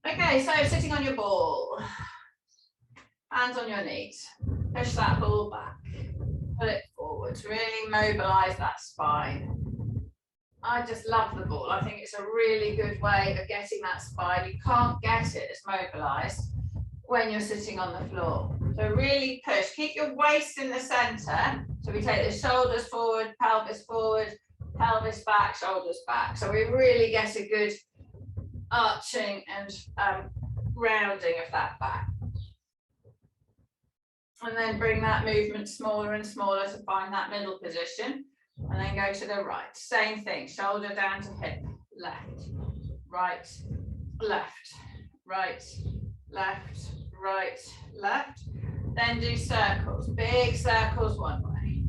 Okay, so sitting on your ball, hands on your knees, push that ball back, pull it forwards, really mobilise that spine. I just love the ball. I think it's a really good way of getting that spine. You can't get it as mobilised when you're sitting on the floor. So really push, keep your waist in the centre. So we take the shoulders forward, pelvis back, shoulders back. So we really get a good arching and rounding of that back. And then bring that movement smaller and smaller to find that middle position. And then go to the right. Same thing, shoulder down to hip, left, right, left, right, left, right, left. Then do circles, big circles one way.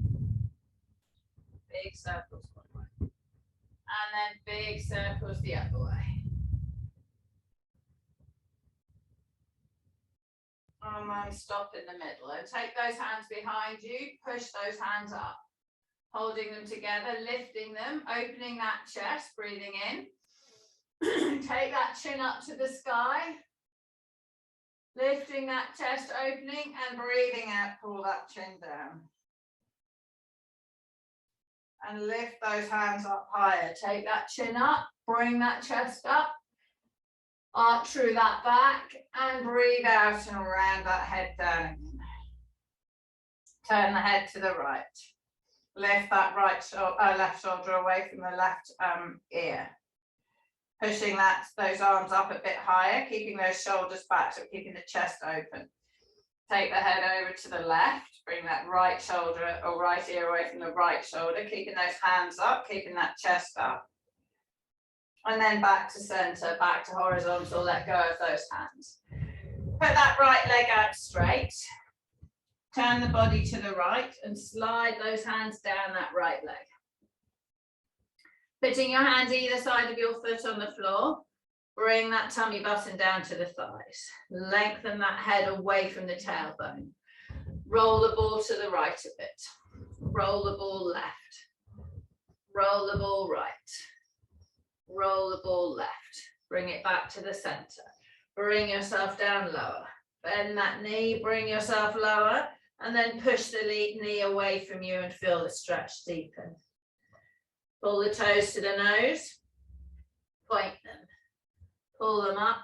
Big circles one way. And then big circles the other way. And then stop in the middle. And take those hands behind you, push those hands up. Holding them together, lifting them, opening that chest, breathing in. Take that chin up to the sky. Lifting that chest, opening, and breathing out, pull that chin down. And lift those hands up higher. Take that chin up, bring that chest up. Arch through that back, and breathe out and round that head down again. Turn the head to the right. Lift that left shoulder away from the left ear. Pushing those arms up a bit higher, keeping those shoulders back, so keeping the chest open. Take the head over to the left, bring that right shoulder or right ear away from the right shoulder, keeping those hands up, keeping that chest up. And then back to center, back to horizontal, let go of those hands. Put that right leg out straight. Turn the body to the right and slide those hands down that right leg. Putting your hands either side of your foot on the floor, bring that tummy button down to the thighs. Lengthen that head away from the tailbone. Roll the ball to the right a bit. Roll the ball left. Roll the ball right. Roll the ball left. Bring it back to the center. Bring yourself down lower. Bend that knee, bring yourself lower. And then push the knee away from you and feel the stretch deepen. Pull the toes to the nose, point them, pull them up,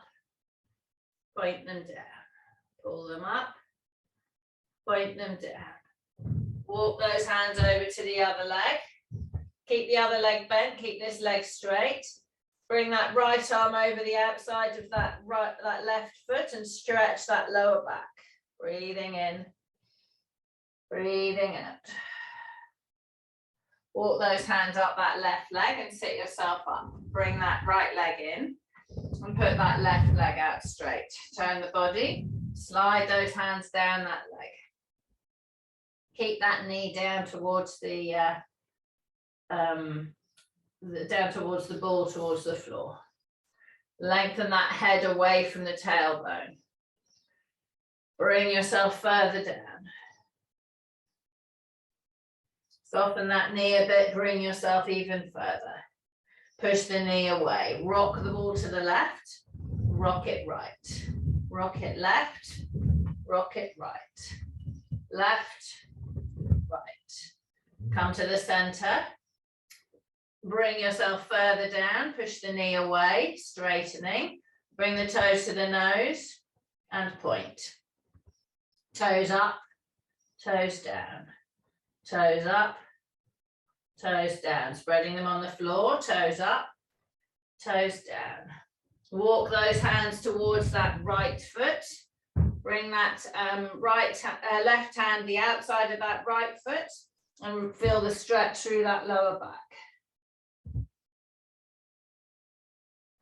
point them down, pull them up, point them down. Walk those hands over to the other leg. Keep the other leg bent, keep this leg straight. Bring that right arm over the outside of that left foot and stretch that lower back. Breathing in. Breathing out. Walk those hands up that left leg and sit yourself up. Bring that right leg in and put that left leg out straight. Turn the body, slide those hands down that leg. Keep that knee down towards the ball, towards the floor. Lengthen that head away from the tailbone. Bring yourself further down. Soften that knee a bit, bring yourself even further. Push the knee away. Rock the ball to the left, rock it right. Rock it left, rock it right. Left, right. Come to the center. Bring yourself further down, push the knee away, straightening. Bring the toes to the nose and point. Toes up, toes down. Toes up, toes down. Spreading them on the floor, toes up, toes down. Walk those hands towards that right foot. Bring that left hand the outside of that right foot and feel the stretch through that lower back.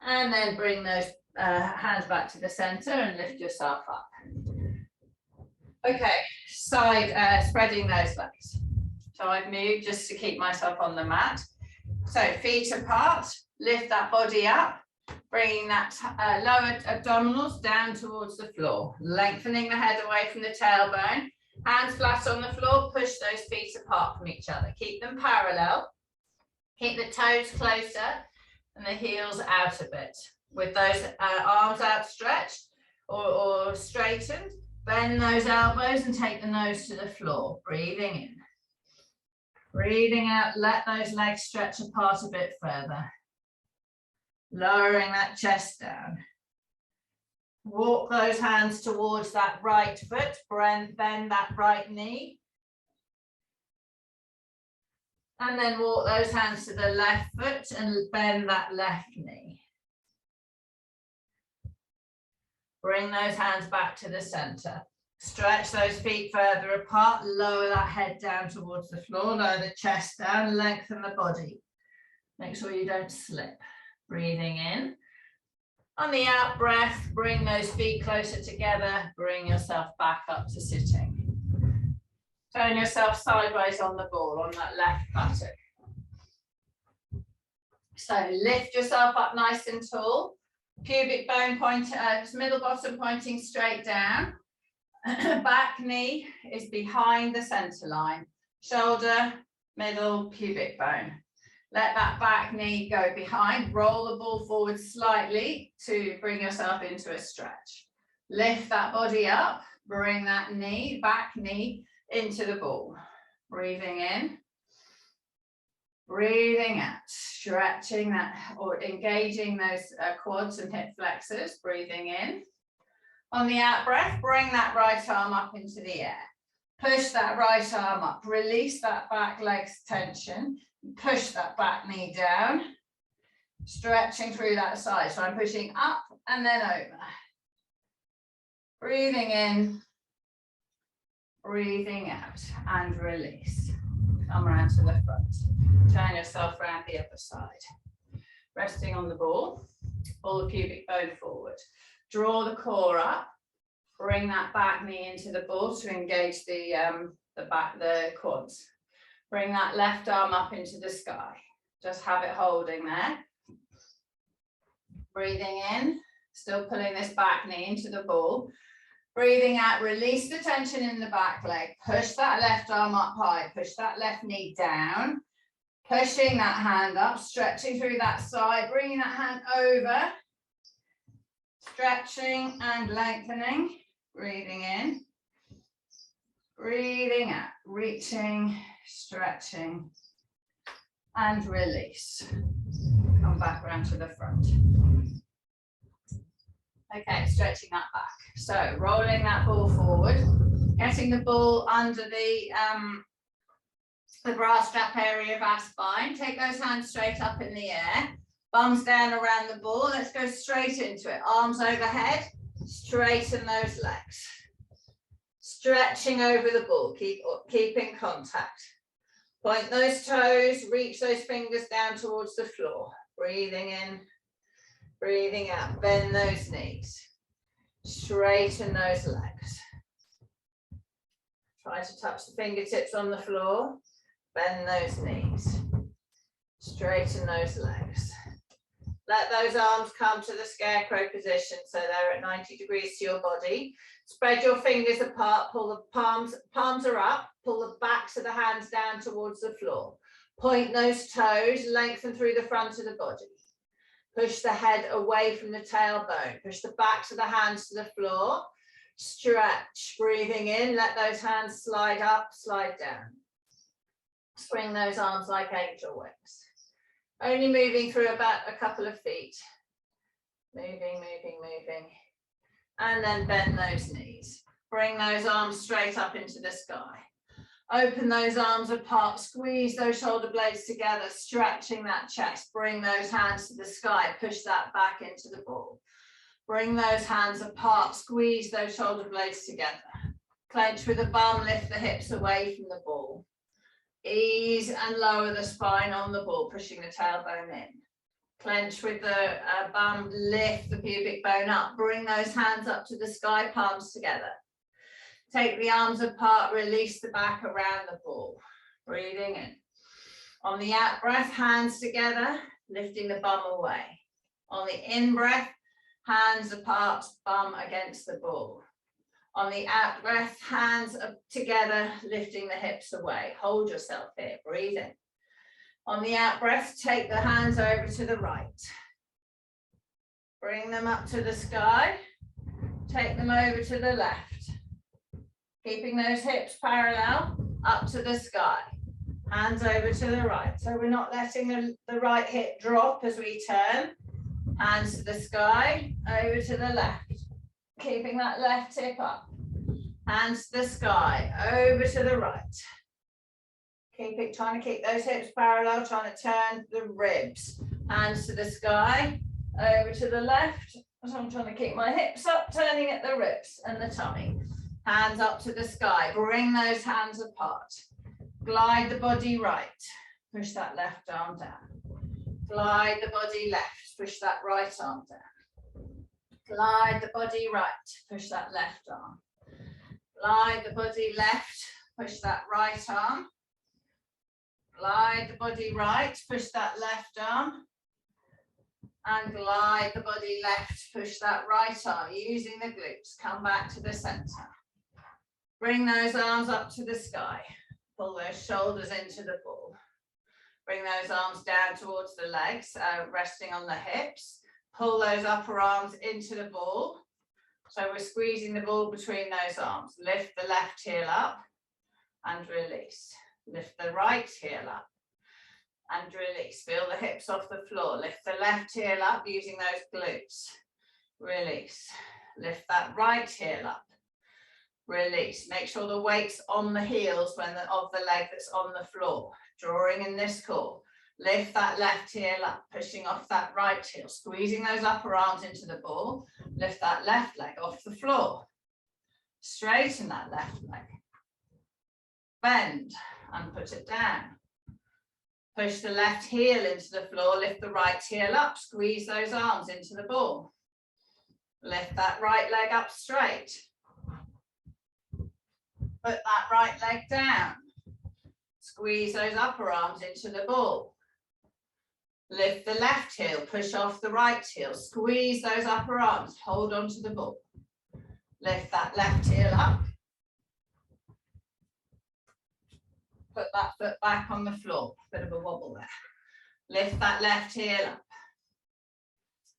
And then bring those hands back to the center and lift yourself up. Okay, spreading those legs. So I've moved just to keep myself on the mat. So feet apart, lift that body up, bringing that lower abdominals down towards the floor, lengthening the head away from the tailbone, hands flat on the floor, push those feet apart from each other. Keep them parallel, keep the toes closer and the heels out a bit. With those arms outstretched or straightened, bend those elbows and take the nose to the floor, breathing in. Breathing out, let those legs stretch apart a bit further. Lowering that chest down. Walk those hands towards that right foot, bend that right knee. And then walk those hands to the left foot and bend that left knee. Bring those hands back to the center. Stretch those feet further apart, lower that head down towards the floor, lower the chest down, lengthen the body. Make sure you don't slip. Breathing in. On the out breath, bring those feet closer together, bring yourself back up to sitting. Turn yourself sideways on the ball, on that left buttock. So lift yourself up nice and tall. Pubic bone middle bottom pointing straight down. Back knee is behind the center line. Shoulder, middle, pubic bone. Let that back knee go behind. Roll the ball forward slightly to bring yourself into a stretch. Lift that body up. Bring that knee, back knee, into the ball. Breathing in. Breathing out. Stretching that or engaging those quads and hip flexors. Breathing in. On the out breath, bring that right arm up into the air. Push that right arm up. Release that back leg's tension. Push that back knee down. Stretching through that side. So I'm pushing up and then over. Breathing in. Breathing out and release. Come around to the front. Turn yourself around the other side. Resting on the ball. Pull the pubic bone forward. Draw the core up. Bring that back knee into the ball to engage the quads. Bring that left arm up into the sky. Just have it holding there. Breathing in. Still pulling this back knee into the ball. Breathing out, release the tension in the back leg. Push that left arm up high. Push that left knee down. Pushing that hand up, stretching through that side. Bringing that hand over. Stretching and lengthening. Breathing in. Breathing out. Reaching, stretching, and release. Come back around to the front. Okay, stretching that back. So rolling that ball forward, getting the ball under the bra strap area of our spine. Take those hands straight up in the air. Bums down around the ball. Let's go straight into it. Arms overhead. Straighten those legs. Stretching over the ball. Keep in contact. Point those toes. Reach those fingers down towards the floor. Breathing in. Breathing out. Bend those knees. Straighten those legs. Try to touch the fingertips on the floor. Bend those knees. Straighten those legs. Let those arms come to the scarecrow position so they're at 90 degrees to your body. Spread your fingers apart, pull the palms are up, pull the backs of the hands down towards the floor. Point those toes, lengthen through the front of the body. Push the head away from the tailbone. Push the backs of the hands to the floor. Stretch, breathing in, let those hands slide up, slide down. Spring those arms like angel wings. Only moving through about a couple of feet. Moving, moving, moving. And then bend those knees. Bring those arms straight up into the sky. Open those arms apart, squeeze those shoulder blades together, stretching that chest. Bring those hands to the sky, push that back into the ball. Bring those hands apart, squeeze those shoulder blades together. Clench with the bum, lift the hips away from the ball. Ease and lower the spine on the ball, pushing the tailbone in. Clench with the bum, lift the pubic bone up. Bring those hands up to the sky, palms together. Take the arms apart, release the back around the ball. Breathing in. On the out breath, hands together, lifting the bum away. On the in breath, hands apart, bum against the ball. On the out breath, hands together, lifting the hips away. Hold yourself here, breathe in. On the out breath, take the hands over to the right. Bring them up to the sky. Take them over to the left. Keeping those hips parallel, up to the sky. Hands over to the right. So we're not letting the right hip drop as we turn. Hands to the sky, over to the left. Keeping that left hip up. Hands to the sky, over to the right. Trying to keep those hips parallel, trying to turn the ribs. Hands to the sky, over to the left. So I'm trying to keep my hips up, turning at the ribs and the tummy. Hands up to the sky. Bring those hands apart. Glide the body right. Push that left arm down. Glide the body left. Push that right arm down. Glide the body right. Push that left arm. Glide the body left. Push that right arm. Glide the body right. Push that left arm. And glide the body left. Push that right arm. Using the glutes. Come back to the center. Bring those arms up to the sky. Pull those shoulders into the ball. Bring those arms down towards the legs, resting on the hips. Pull those upper arms into the ball. So we're squeezing the ball between those arms. Lift the left heel up and release. Lift the right heel up and release. Feel the hips off the floor. Lift the left heel up using those glutes. Release. Lift that right heel up. Release. Make sure the weight's on the heels of the leg that's on the floor. Drawing in this core. Lift that left heel up, pushing off that right heel. Squeezing those upper arms into the ball. Lift that left leg off the floor. Straighten that left leg. Bend and put it down. Push the left heel into the floor. Lift the right heel up. Squeeze those arms into the ball. Lift that right leg up straight. Put that right leg down. Squeeze those upper arms into the ball. Lift the left heel, push off the right heel. Squeeze those upper arms, hold on to the ball. Lift that left heel up. Put that foot back on the floor. Bit of a wobble there. Lift that left heel up.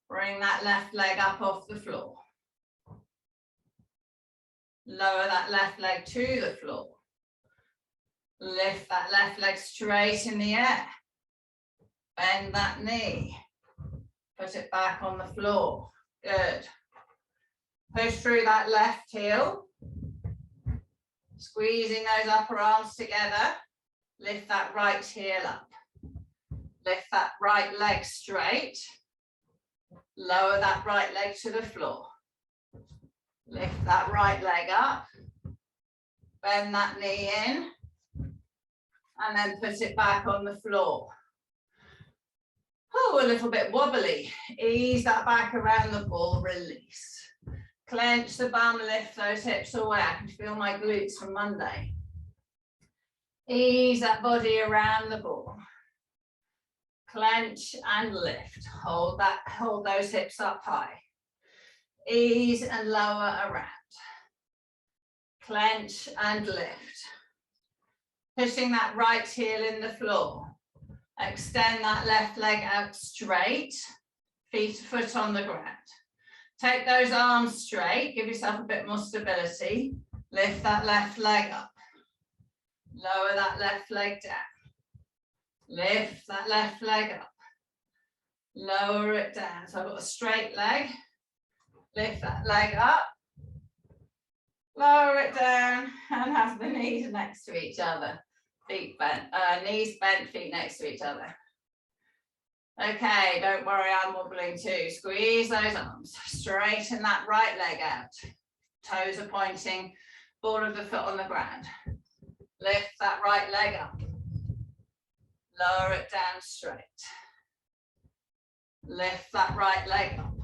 Bring that left leg up off the floor. Lower that left leg to the floor. Lift that left leg straight in the air. Bend that knee. Put it back on the floor. Good. Push through that left heel. Squeezing those upper arms together. Lift that right heel up. Lift that right leg straight. Lower that right leg to the floor. Lift that right leg up. Bend that knee in. And then put it back on the floor. Oh, a little bit wobbly. Ease that back around the ball, release. Clench the bum, lift those hips away. I can feel my glutes from Monday. Ease that body around the ball. Clench and lift. Hold those hips up high. Ease and lower around. Clench and lift. Pushing that right heel in the floor. Extend that left leg out straight. Foot on the ground. Take those arms straight. Give yourself a bit more stability. Lift that left leg up. Lower that left leg down. Lift that left leg up. Lower it down. So I've got a straight leg. Lift that leg up. Lower it down and have the knees next to each other. Feet bent, knees bent, feet next to each other. Okay, don't worry, I'm wobbling too. Squeeze those arms. Straighten that right leg out. Toes are pointing, ball of the foot on the ground. Lift that right leg up. Lower it down straight. Lift that right leg up.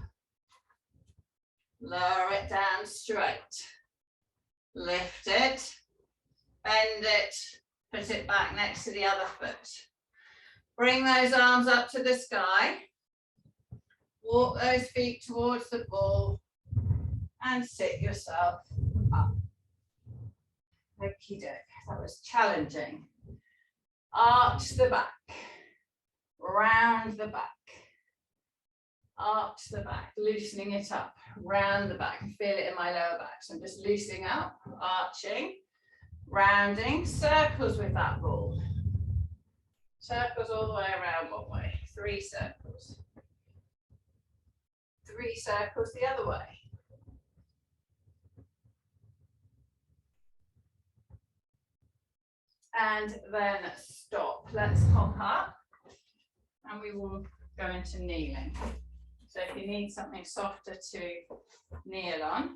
Lower it down straight. Lift it, bend it, put it back next to the other foot. Bring those arms up to the sky. Walk those feet towards the ball and sit yourself up. Okie doke, that was challenging. Arch the back, round the back. arch the back, loosening it up, round the back. Feel it in my lower back. So I'm just loosening up, arching, rounding, circles with that ball. Circles all the way around one way, 3 circles. 3 circles the other way. And then stop. Let's hop up and we will go into kneeling. So if you need something softer to kneel on,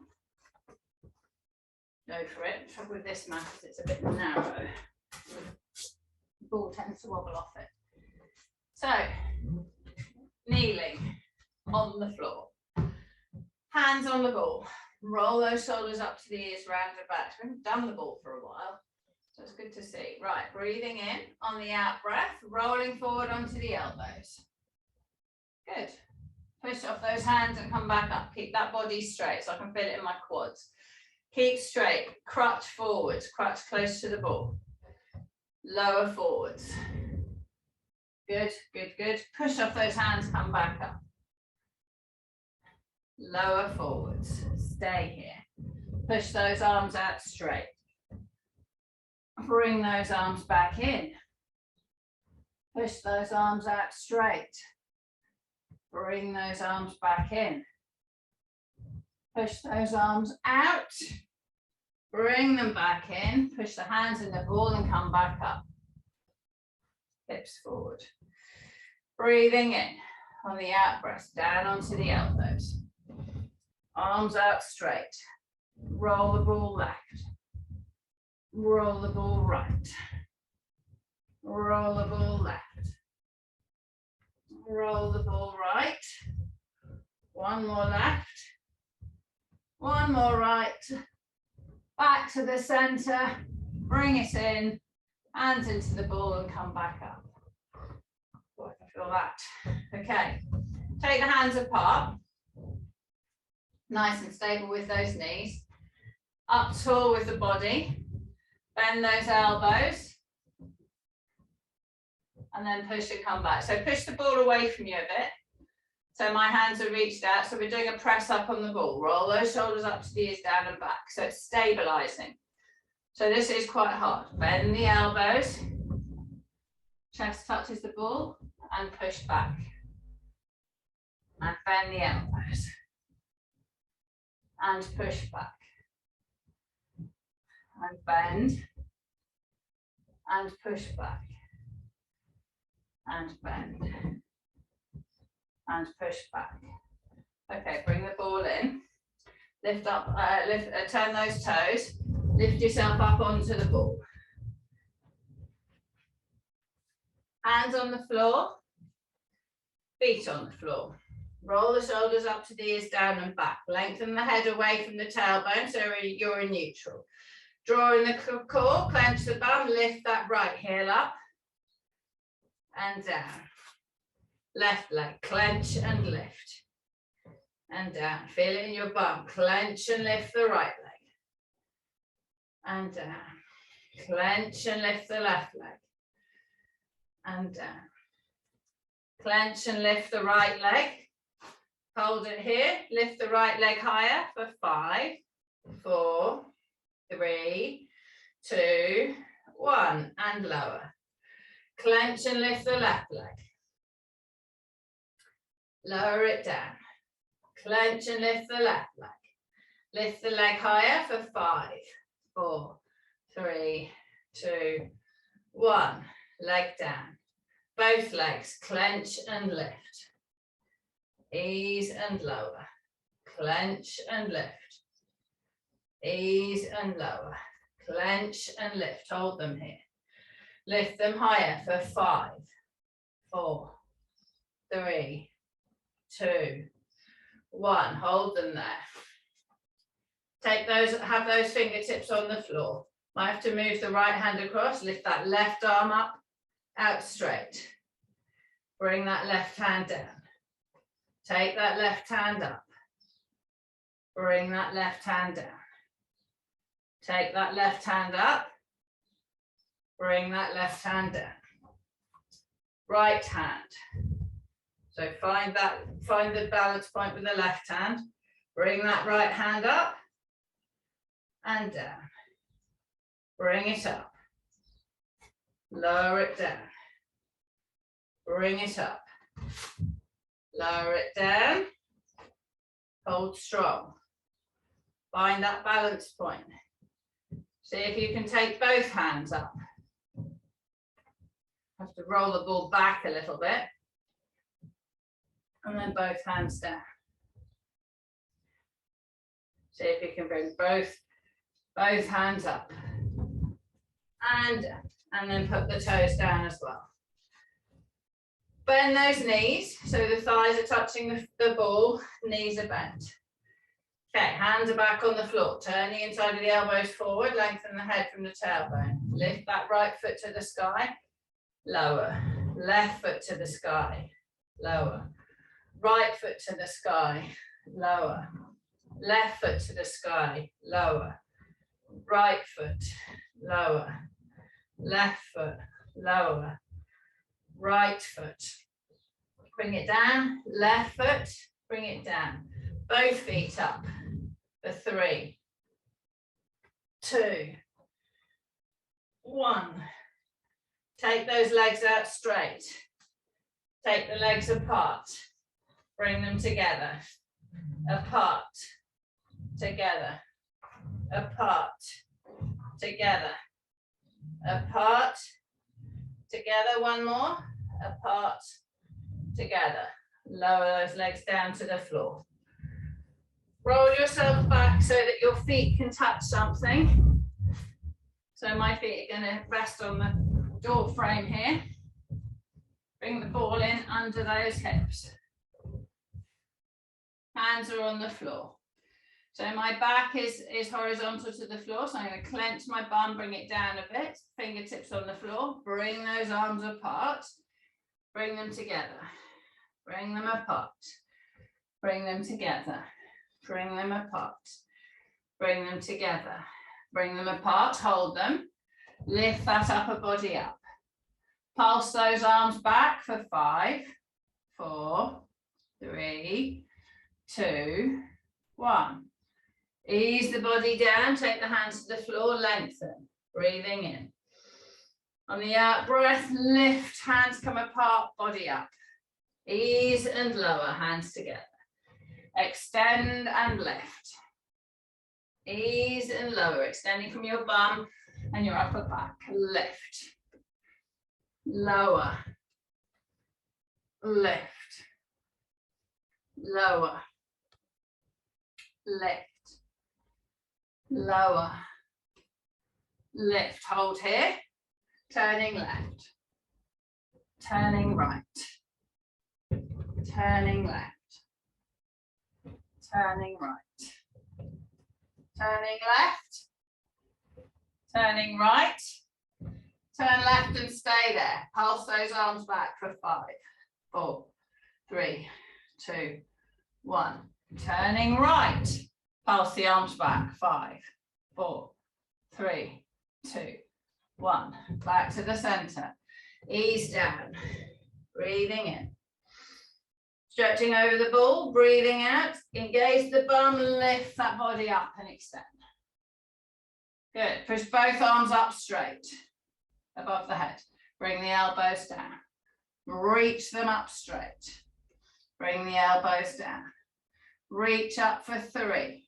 go for it. Trouble with this mat is it's a bit narrow. The ball tends to wobble off it. So, kneeling on the floor. Hands on the ball. Roll those shoulders up to the ears, round the back. We haven't done the ball for a while, so it's good to see. Right, breathing in on the out breath, rolling forward onto the elbows. Good. Push off those hands and come back up. Keep that body straight so I can feel it in my quads. Keep straight, crutch forwards, crutch close to the ball. Lower forwards. Good, good, good. Push off those hands, come back up. Lower forwards, stay here. Push those arms out straight. Bring those arms back in. Push those arms out straight. Bring those arms back in. Push those arms out. Bring them back in. Push the hands in the ball and come back up. Hips forward. Breathing in on the out breath, down onto the elbows. Arms out straight. Roll the ball left. Roll the ball right. Roll the ball left. Roll the ball right. One more left. One more right. Back to the center. Bring it in. Hands into the ball and come back up. Oh, I can feel that. Okay. Take the hands apart. Nice and stable with those knees. Up tall with the body. Bend those elbows. And then push and come back. So push the ball away from you a bit. So my hands are reached out. So we're doing a press up on the ball. Roll those shoulders up to the ears, down and back. So it's stabilising. So this is quite hard. Bend the elbows. Chest touches the ball and push back. And bend the elbows. And push back. And bend. And push back. And bend. And push back. Okay, bring the ball in. Lift up, turn those toes. Lift yourself up onto the ball. Hands on the floor. Feet on the floor. Roll the shoulders up to the ears, down and back. Lengthen the head away from the tailbone so you're in neutral. Draw in the core, clench the bum, lift that right heel up and down. Left leg, clench and lift. And down. Feel it in your bum. Clench and lift the right leg. And down. Clench and lift the left leg. And down. Clench and lift the right leg. Hold it here. Lift the right leg higher for 5, 4, 3, 2, 1. And lower. Clench and lift the left leg. Lower it down. Clench and lift the left leg. Lift the leg higher for 5, 4, 3, 2, 1. Leg down. Both legs, clench and lift. Ease and lower. Clench and lift. Ease and lower. Clench and lift. Hold them here. Lift them higher for 5, 4, 3, 2, 1. Hold them there. Take those, have those fingertips on the floor. Might have to move the right hand across. Lift that left arm up, out straight. Bring that left hand down. Take that left hand up. Bring that left hand down. Take that left hand up. Bring that left hand down. Right hand. So find the balance point with the left hand. Bring that right hand up and down. Bring it up. Lower it down. Bring it up. Lower it down. Hold strong. Find that balance point. See if you can take both hands up. Have to roll the ball back a little bit. And then both hands down. See if you can bring both hands up. And down. And then put the toes down as well. Bend those knees so the thighs are touching the ball, knees are bent. Okay, hands are back on the floor. Turn the inside of the elbows forward, lengthen the head from the tailbone. Lift that right foot to the sky, lower. Left foot to the sky, lower. Right foot to the sky, lower. Left foot to the sky, lower. Right foot, lower. Left foot, lower. Right foot, bring it down. Left foot, bring it down. Both feet up for 3, 2, 1. Take those legs out straight. Take the legs apart. Bring them together. Apart, together. Apart, together. Apart, together. One more. Apart, together. Lower those legs down to the floor. Roll yourself back so that your feet can touch something. So my feet are going to rest on the door frame here. Bring the ball in under those hips. Hands are on the floor. So my back is horizontal to the floor. So I'm going to clench my bum, bring it down a bit. Fingertips on the floor. Bring those arms apart. Bring them together. Bring them apart. Bring them together. Bring them apart. Bring them together. Bring them apart. Hold them. Lift that upper body up. Pulse those arms back for 5, 4, 3, 2, 1. Ease the body down. Take the hands to the floor. Lengthen. Breathing in. On the out breath, lift. Hands come apart. Body up. Ease and lower. Hands together. Extend and lift. Ease and lower. Extending from your bum and your upper back. Lift. Lower. Lift. Lower. Lift. Lower. Lift. Hold here. Turning left. Turning right. Turning left. Turning right. Turning left. Turning right. Turn left and stay there. Pulse those arms back for 5, 4, 3, 2, 1. Turning right. Pulse the arms back. 5, 4, 3, 2, 1. Back to the center. Ease down. Breathing in. Stretching over the ball. Breathing out. Engage the bum. Lift that body up and extend. Good. Push both arms up straight above the head. Bring the elbows down. Reach them up straight. Bring the elbows down. Reach up for 3.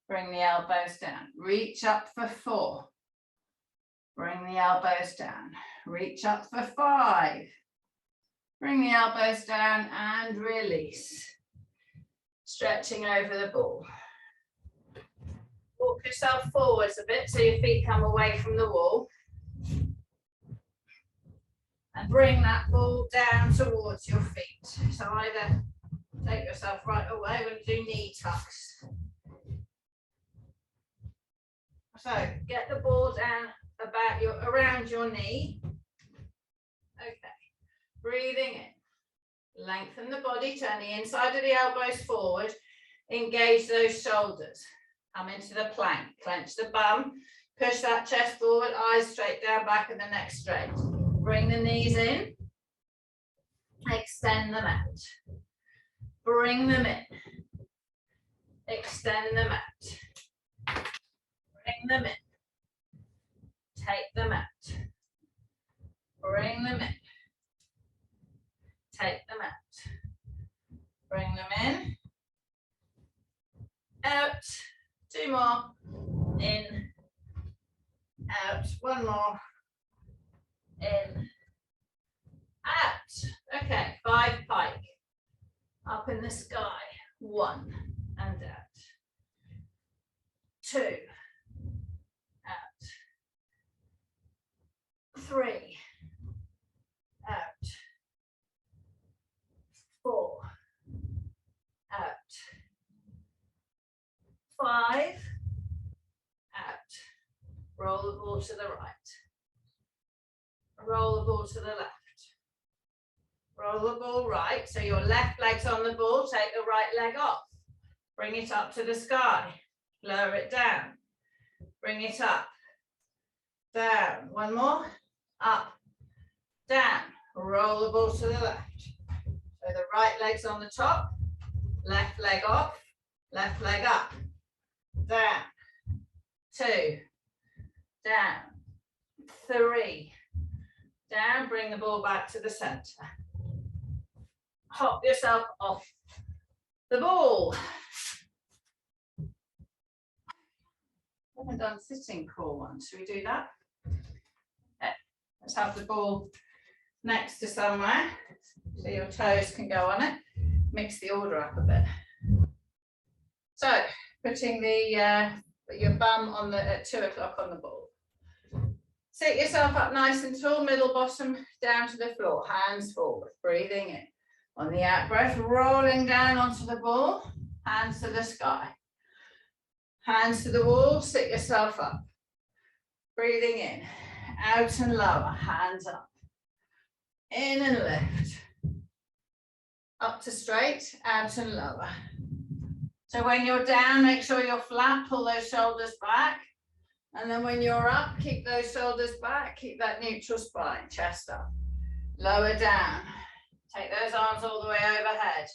Bring the elbows down. Reach up for 4. Bring the elbows down. Reach up for 5. Bring the elbows down and release. Stretching over the ball. Walk yourself forwards a bit so your feet come away from the wall. And bring that ball down towards your feet. So either take yourself right away when you do knee tucks. So get the ball down around your knee. Okay. Breathing in. Lengthen the body, turn the inside of the elbows forward. Engage those shoulders. Come into the plank. Clench the bum. Push that chest forward, eyes straight down, back and the neck straight. Bring the knees in. Extend them out. Bring them in. Extend them out. Bring them in. Take them out. Bring them in. Take them out. Bring them in. Out. 2 more. In. Out. 1 more. In. Out. Okay, 5 pike. Up in the sky. 1 and out. 2. Out. 3. Out. 4. Out. 5. Out. Roll the ball to the right. Roll the ball to the left. Roll the ball right, so your left leg's on the ball, take the right leg off. Bring it up to the sky. Lower it down. Bring it up. Down. 1 more. Up. Down. Roll the ball to the left. So the right leg's on the top. Left leg off. Left leg up. Down. 2. Down. 3. Down. Bring the ball back to the center. Hop yourself off the ball. I haven't done sitting core one. Should we do that? Okay. Let's have the ball next to somewhere so your toes can go on it. Mix the order up a bit. So putting your bum on at 2 o'clock on the ball. Sit yourself up nice and tall, middle bottom down to the floor, hands forward, breathing in. On the out breath, rolling down onto the ball, hands to the sky. Hands to the wall, sit yourself up. Breathing in, out and lower, hands up. In and lift. Up to straight, out and lower. So when you're down, make sure you're flat, pull those shoulders back. And then when you're up, keep those shoulders back, keep that neutral spine, chest up. Lower down. Take those arms all the way overhead.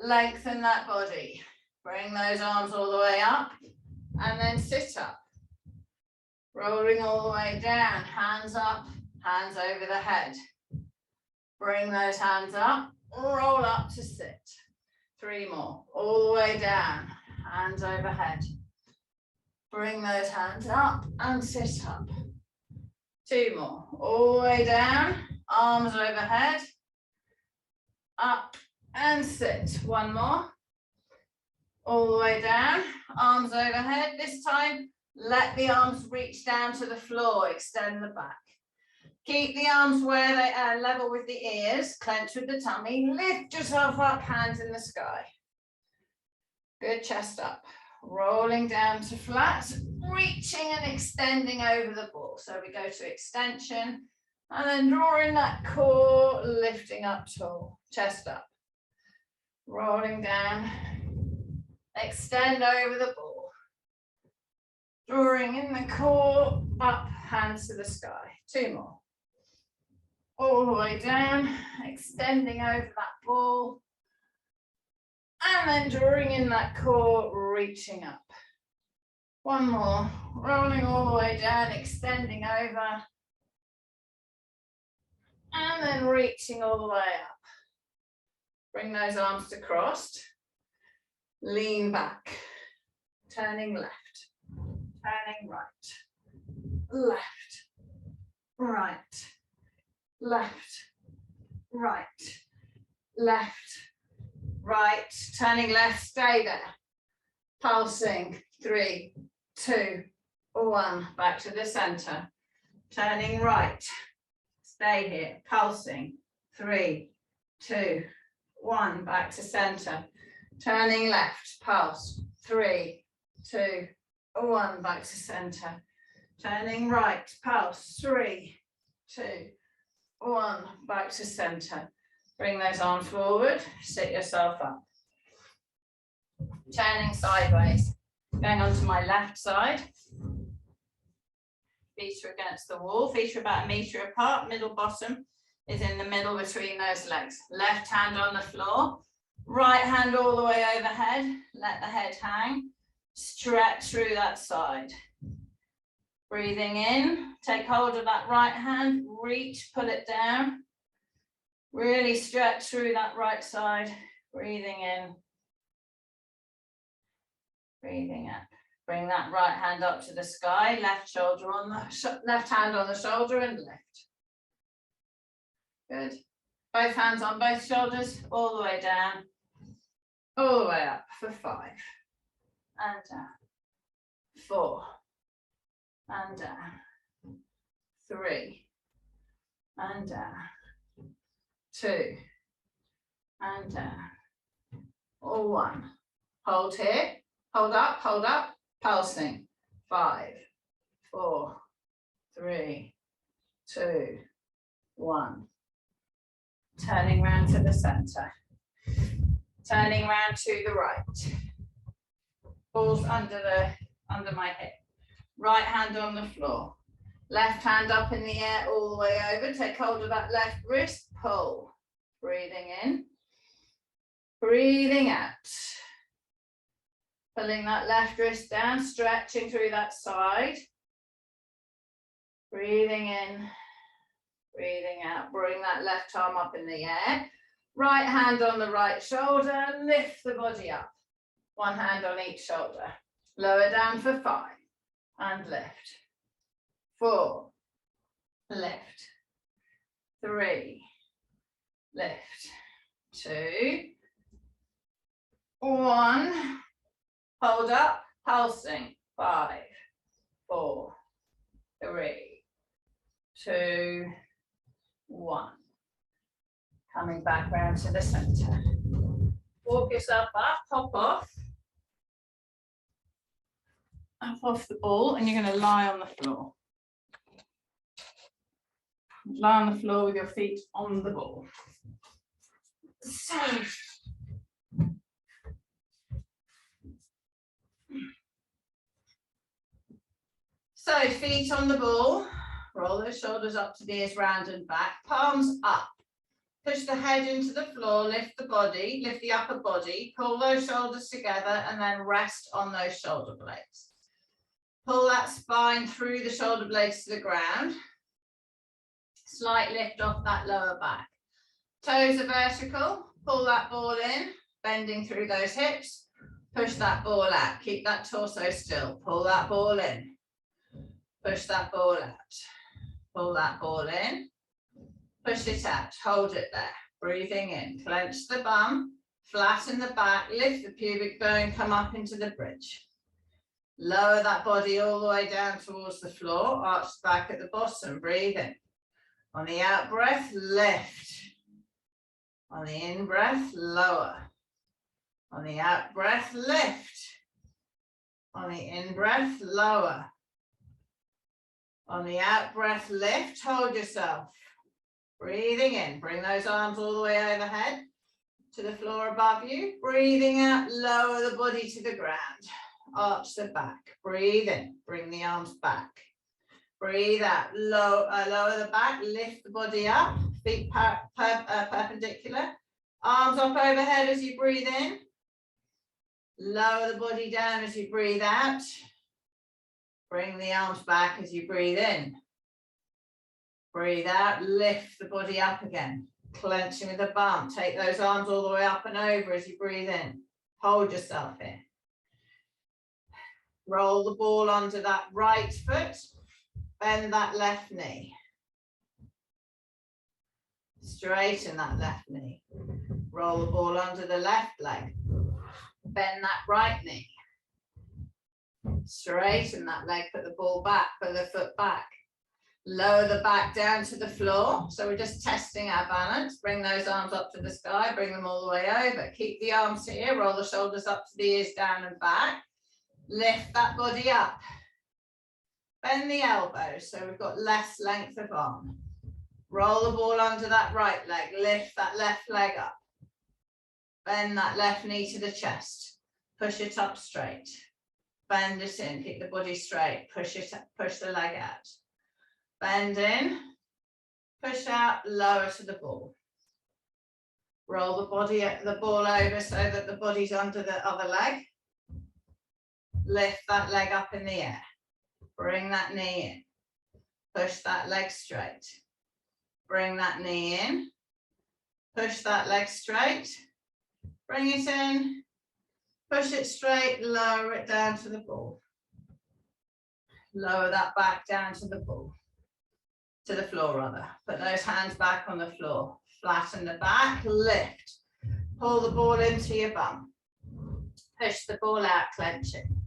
Lengthen that body. Bring those arms all the way up and then sit up. Rolling all the way down, hands up, hands over the head. Bring those hands up, roll up to sit. 3 more, all the way down, hands overhead. Bring those hands up and sit up. 2 more, all the way down, arms overhead. Up and sit. 1 more. All the way down, arms overhead. This time, let the arms reach down to the floor, extend the back. Keep the arms where they are level with the ears, clench with the tummy, lift yourself up, hands in the sky. Good, chest up. Rolling down to flat, reaching and extending over the ball. So we go to extension. And then drawing that core, lifting up tall, chest up. Rolling down, extend over the ball. Drawing in the core, up, hands to the sky. 2 more. All the way down, extending over that ball. And then drawing in that core, reaching up. 1 more, rolling all the way down, extending over. And then reaching all the way up. Bring those arms to crossed. Lean back. Turning left. Turning right. Left. Right. Left. Right. Left. Right. Turning left. Stay there. Pulsing. 3, 2, 1. Back to the center. Turning right. Stay here, pulsing. 3, 2, 1, back to center. Turning left, pulse. 3, 2, 1, back to center. Turning right, pulse. 3, 2, 1, back to center. Bring those arms forward, sit yourself up. Turning sideways. Going on to my left side. Feet are against the wall, feet are about 1 meter apart, middle bottom. is in the middle between those legs. Left hand on the floor, right hand all the way overhead. Let the head hang. Stretch through that side. Breathing in, take hold of that right hand, reach, pull it down. Really stretch through that right side. Breathing in. Breathing up. Bring that right hand up to the sky, left shoulder on the left hand on the shoulder and lift. Good. Both hands on both shoulders, all the way down, all the way up for 5. And down. 4. And down. 3. And down. 2. And down. Or 1. Hold here. Hold up, pulsing. 5, 4, 3, 2, 1. Turning round to the center. Turning round to the right. Balls under my hip. Right hand on the floor. Left hand up in the air all the way over. Take hold of that left wrist, pull. Breathing in. Breathing out. Pulling that left wrist down, stretching through that side. Breathing in, breathing out. Bring that left arm up in the air. Right hand on the right shoulder, lift the body up. One hand on each shoulder. Lower down for 5 and lift. 4, lift. 3, lift. 2, 1. Hold up, pulsing. 5, 4, 3, 2, 1. Coming back round to the center. Walk yourself up, hop off. Up off the ball, and you're going to lie on the floor. Lie on the floor with your feet on the ball. So feet on the ball, roll those shoulders up to the ears, round and back, palms up. Push the head into the floor, lift the body, lift the upper body, pull those shoulders together and then rest on those shoulder blades. Pull that spine through the shoulder blades to the ground. Slight lift off that lower back. Toes are vertical, pull that ball in, bending through those hips, push that ball out, keep that torso still, pull that ball in. Push that ball out, pull that ball in, push it out, hold it there, breathing in, clench the bum, flatten the back, lift the pubic bone, come up into the bridge. Lower that body all the way down towards the floor, arch back at the bottom, breathe in. On the out breath, lift. On the in breath, lower. On the out breath, lift. On the in breath, lower. On the out breath, lift, hold yourself. Breathing in, bring those arms all the way overhead to the floor above you. Breathing out, lower the body to the ground. Arch the back, breathe in, bring the arms back. Breathe out, lower the back, lift the body up, feet perpendicular. Arms up overhead as you breathe in. Lower the body down as you breathe out. Bring the arms back as you breathe in. Breathe out, lift the body up again. Clenching with the bum. Take those arms all the way up and over as you breathe in. Hold yourself here. Roll the ball onto that right foot. Bend that left knee. Straighten that left knee. Roll the ball onto the left leg. Bend that right knee. Straighten that leg, put the ball back, put the foot back. Lower the back down to the floor. So we're just testing our balance. Bring those arms up to the sky, bring them all the way over. Keep the arms here, roll the shoulders up to the ears, down and back. Lift that body up. Bend the elbows so we've got less length of arm. Roll the ball under that right leg, lift that left leg up. Bend that left knee to the chest. Push it up straight. Bend it in, keep the body straight, push it up, push the leg out. Bend in, push out, lower to the ball. Roll the ball over so that the body's under the other leg. Lift that leg up in the air. Bring that knee in. Push that leg straight. Bring that knee in. Push that leg straight. Bring it in. Push it straight, lower it down to the ball. Lower that back down to the ball. To the floor rather. Put those hands back on the floor. Flatten the back, lift. Pull the ball into your bum. Push the ball out, clenching.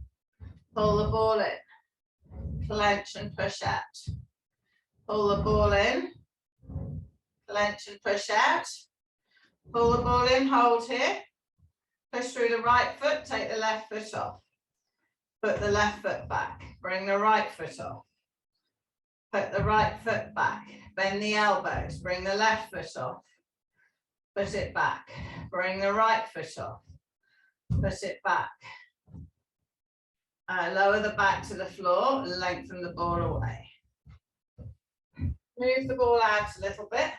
Pull the ball in. Clench and push out. Pull the ball in. Clench and push out. Pull the ball in, hold here. Push through the right foot, take the left foot off. Put the left foot back. Bring the right foot off. Put the right foot back. Bend the elbows. Bring the left foot off. Put it back. Bring the right foot off. Put it back. Lower the back to the floor. Lengthen the ball away. Move the ball out a little bit.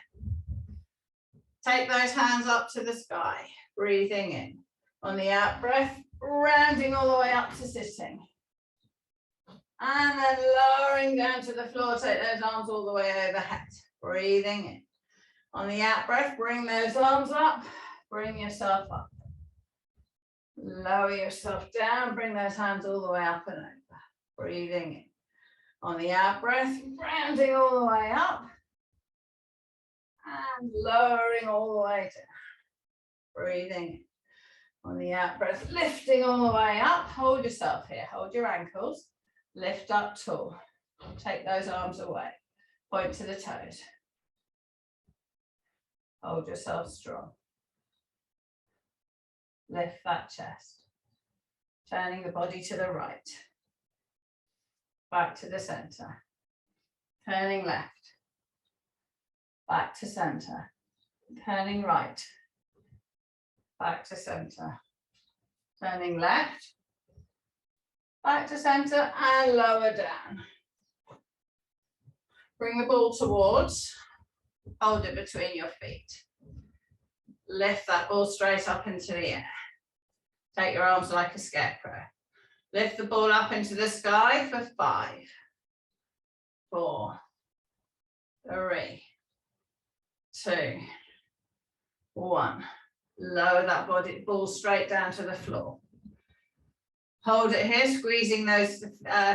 Take those hands up to the sky. Breathing in. On the out breath, rounding all the way up to sitting. And then lowering down to the floor, take those arms all the way overhead. Breathing in. On the out breath, bring those arms up, bring yourself up. Lower yourself down, bring those hands all the way up and over. Breathing in. On the out breath, rounding all the way up. And lowering all the way down. Breathing in. On the out breath, lifting all the way up. Hold yourself here, hold your ankles. Lift up tall. Take those arms away. Point to the toes. Hold yourself strong. Lift that chest. Turning the body to the right. Back to the center. Turning left. Back to center. Turning right. Back to center. Turning left. Back to center and lower down. Bring the ball towards. Hold it between your feet. Lift that ball straight up into the air. Take your arms like a scarecrow. Lift the ball up into the sky for 5, 4, 3, 2, 1. Lower that ball straight down to the floor. Hold it here, squeezing those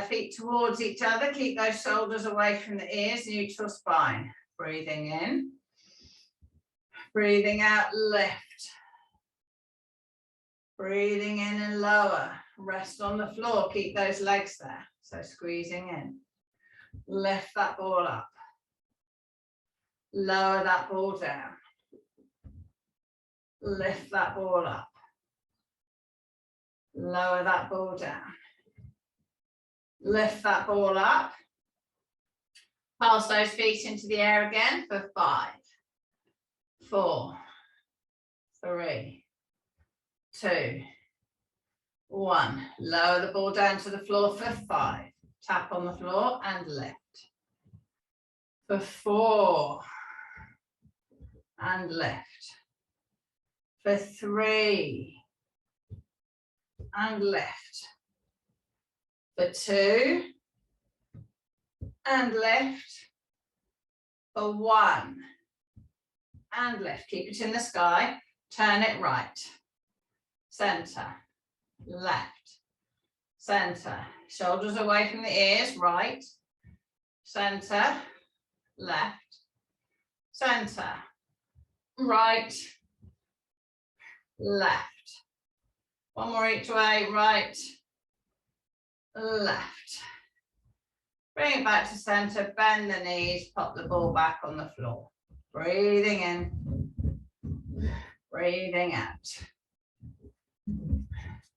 feet towards each other. Keep those shoulders away from the ears, neutral spine. Breathing in. Breathing out, lift. Breathing in and lower. Rest on the floor, keep those legs there. So squeezing in. Lift that ball up. Lower that ball down. Lift that ball up. Lower that ball down. Lift that ball up. Pass those feet into the air again for 5, 4, 3, 2, 1. Lower the ball down to the floor for 5. Tap on the floor and lift. For 4. And lift. For 3. And lift. For 2. And lift. For 1. And lift. Keep it in the sky. Turn it right. Center. Left. Center. Shoulders away from the ears. Right. Center. Left. Center. Right. Left. One more each way. Right. Left. Bring it back to center. Bend the knees. Pop the ball back on the floor. Breathing in. Breathing out.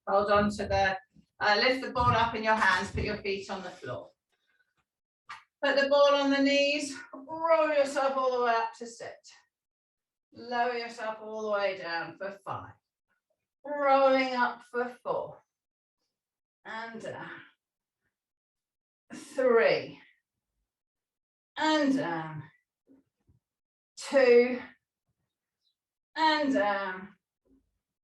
Hold on to the, lift the ball up in your hands, put your feet on the floor. Put the ball on the knees, roll yourself all the way up to sit. Lower yourself all the way down for 5. Rolling up for 4. And down. 3. And down. 2, and down.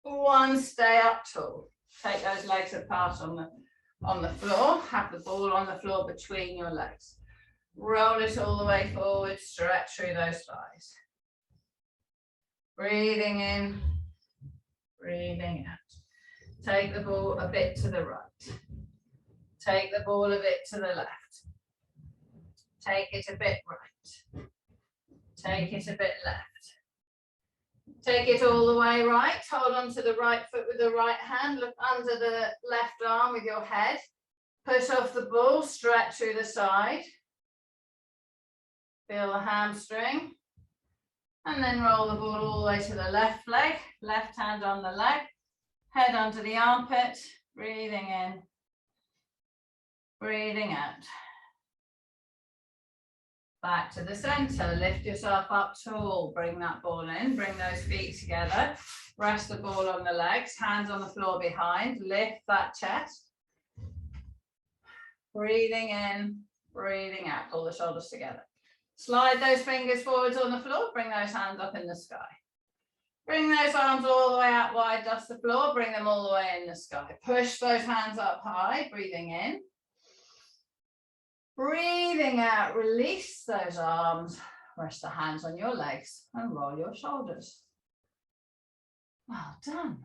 1, stay up tall. Take those legs apart on the floor. Have the ball on the floor between your legs. Roll it all the way forward, stretch through those thighs. Breathing in, breathing out. Take the ball a bit to the right. Take the ball a bit to the left. Take it a bit right. Take it a bit left. Take it all the way right. Hold on to the right foot with the right hand. Look under the left arm with your head. Push off the ball, stretch through the side. Feel the hamstring. And then roll the ball all the way to the left leg. Left hand on the leg. Head onto the armpit. Breathing in. Breathing out. Back to the center. Lift yourself up tall. Bring that ball in. Bring those feet together. Rest the ball on the legs. Hands on the floor behind. Lift that chest. Breathing in. Breathing out. Pull the shoulders together. Slide those fingers forwards on the floor. Bring those hands up in the sky. Bring those arms all the way out wide. Dust the floor. Bring them all the way in the sky. Push those hands up high. Breathing in. Breathing out, release those arms, rest the hands on your legs and roll your shoulders. Well done.